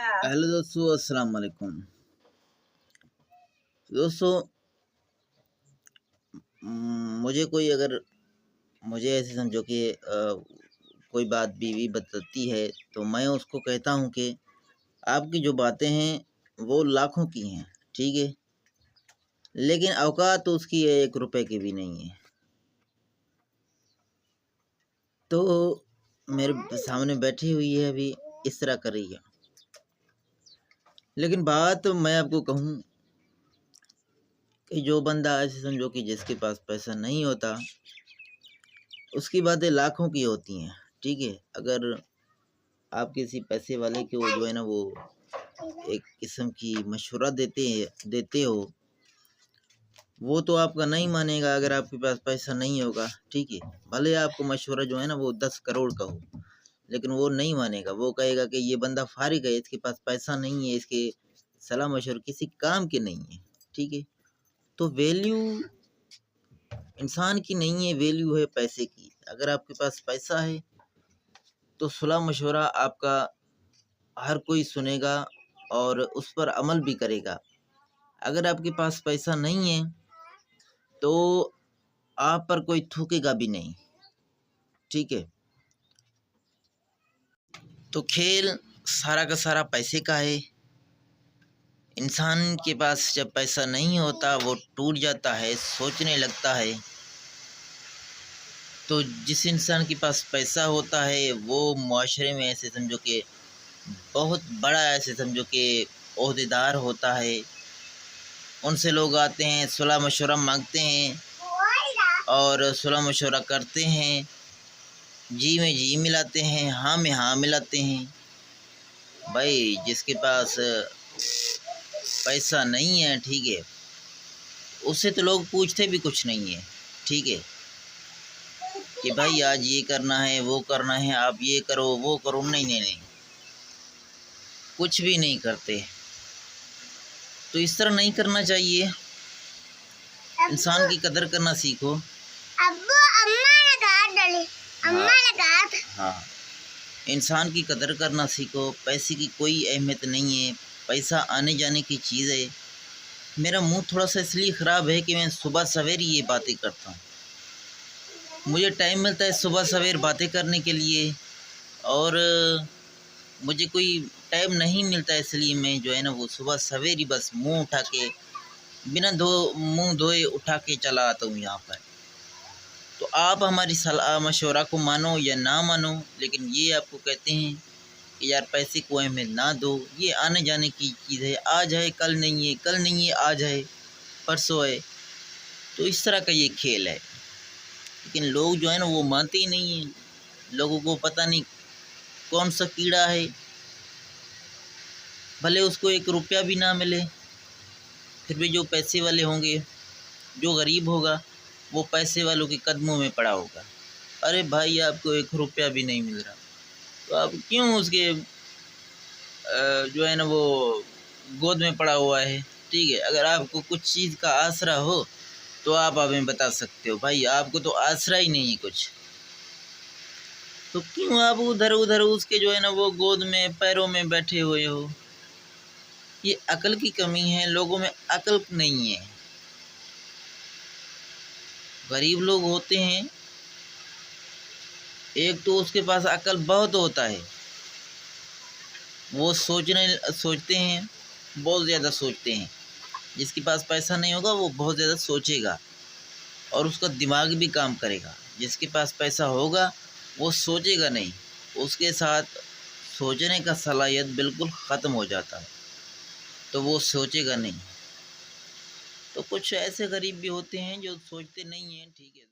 Hello दोस्तों, अस्सलाम वालेकुम। दोस्तों, मुझे ऐसे समझो कि कोई बात बीवी बताती है तो मैं उसको कहता हूँ कि आपकी जो बातें हैं वो लाखों की हैं, ठीक है, लेकिन औकात तो उसकी 1 रुपए की भी नहीं है। तो मेरे सामने बैठी हुई है, अभी इस तरह कर रही है। लेकिन बात मैं आपको कहूँ कि जो बंदा ऐसे समझो कि जिसके पास पैसा नहीं होता, उसकी बातें लाखों की होती हैं, ठीक है। अगर आप किसी पैसे वाले को जो है ना वो एक किस्म की मशवरा देते हो, वो तो आपका नहीं मानेगा अगर आपके पास पैसा नहीं होगा, ठीक है। भले आपको मशवरा जो है ना वो 10 करोड़ का हो, लेकिन वो नहीं मानेगा। वो कहेगा कि ये बंदा फारिग है, इसके पास पैसा नहीं है, इसके सलाह मशवरे किसी काम के नहीं है, ठीक है। तो वैल्यू इंसान की नहीं है, वैल्यू है पैसे की। अगर आपके पास पैसा है तो सलाह मशवरा आपका हर कोई सुनेगा और उस पर अमल भी करेगा। अगर आपके पास पैसा नहीं है तो आप पर कोई थूकेगा भी नहीं, ठीक है। तो खेल सारा का सारा पैसे का है। इंसान के पास जब पैसा नहीं होता वो टूट जाता है, सोचने लगता है। तो जिस इंसान के पास पैसा होता है वो मुआशरे में ऐसे समझो कि बहुत बड़ा, ऐसे समझो कि ओहदेदार होता है। उनसे लोग आते हैं, सलाह मशवरा मांगते हैं और सलाह मशवरा करते हैं, जी में जी मिलाते हैं, हाँ में हाँ मिलाते हैं। भाई जिसके पास पैसा नहीं है, ठीक है, उससे तो लोग पूछते भी कुछ नहीं है, ठीक है, कि भाई आज ये करना है, वो करना है, आप ये करो वो करो। नहीं नहीं नहीं, कुछ भी नहीं करते। तो इस तरह नहीं करना चाहिए। इंसान की कदर करना सीखो। हाँ, इंसान की कदर करना सीखो। पैसे की कोई अहमियत नहीं है, पैसा आने जाने की चीज़ है। मेरा मुंह थोड़ा सा इसलिए ख़राब है कि मैं सुबह सवेरे ये बातें करता हूँ। मुझे टाइम मिलता है सुबह सवेर बातें करने के लिए, और मुझे कोई टाइम नहीं मिलता, इसलिए मैं जो है ना वो सुबह सवेरे बस मुंह उठा के बिना मुंह धोए उठा के चला आता हूँ यहाँ पर। तो आप हमारी सलाह मशवरा को मानो या ना मानो, लेकिन ये आपको कहते हैं कि यार पैसे को अहमियत ना दो। ये आने जाने की चीज़ है, आज है कल नहीं है, कल नहीं है आज है, परसों है। तो इस तरह का ये खेल है। लेकिन लोग जो है ना वो मानते ही नहीं हैं। लोगों को पता नहीं कौन सा कीड़ा है, भले उसको 1 रुपया भी ना मिले, फिर भी जो पैसे वाले होंगे, जो गरीब होगा, वो पैसे वालों के कदमों में पड़ा होगा। अरे भाई आपको 1 रुपया भी नहीं मिल रहा, तो आप क्यों उसके जो है ना वो गोद में पड़ा हुआ है, ठीक है। अगर आपको कुछ चीज़ का आसरा हो तो आप हमें बता सकते हो। भाई आपको तो आसरा ही नहीं है कुछ, तो क्यों आप उधर उधर उसके जो है ना वो गोद में पैरों में बैठे हुए हो। ये अकल की कमी है, लोगों में अकल नहीं है। गरीब लोग होते हैं, एक तो उसके पास अकल बहुत होता है, वो सोचते हैं, बहुत ज़्यादा सोचते हैं। जिसके पास पैसा नहीं होगा वो बहुत ज़्यादा सोचेगा और उसका दिमाग भी काम करेगा। जिसके पास पैसा होगा वो सोचेगा नहीं, उसके साथ सोचने का सलाहियत बिल्कुल ख़त्म हो जाता है, तो वो सोचेगा नहीं। तो कुछ ऐसे गरीब भी होते हैं जो सोचते नहीं हैं, ठीक है।